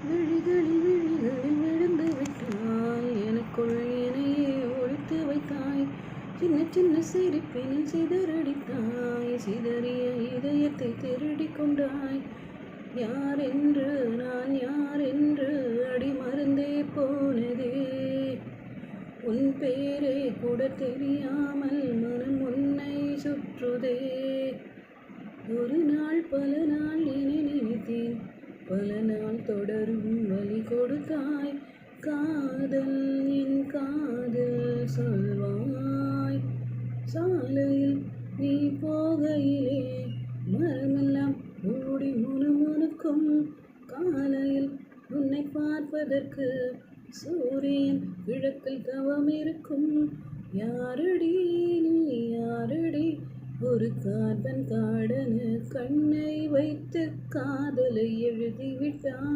விழிகளில் விழிகளில் விழுந்து விட்டாய், எனக்குள் என்னையே ஒழித்து வைத்தாய். சின்ன சின்ன சிரிப்பினில் சிதறடித்தாய், சிதறிய இதயத்தை திருடி கொண்டாய். யார் என்று நான் யார் என்று அடிமறந்தே போனதே, உன் பேரே கூட தெரியாமல் மனம் உன்னை சுற்றுதே. ஒரு நாள் பல நாள் என்னை நினைத்தேன், பல நாள் தொடரும் வலி கொடுத்தாய். காதல் என் காதல் சொல்வாய். சாலையில் நீ போகையிலே மரமெல்லாம் ஓடி முணுமுணுக்கும். காலையில் உன்னை பார்ப்பதற்கு சூரியன் கிழக்கில் தவம் இருக்கும். யாரடி நீ யாரடி, ஒரு காதன் காடன கண்ணை வைத்து காதலை எழுதிவிட்டான்.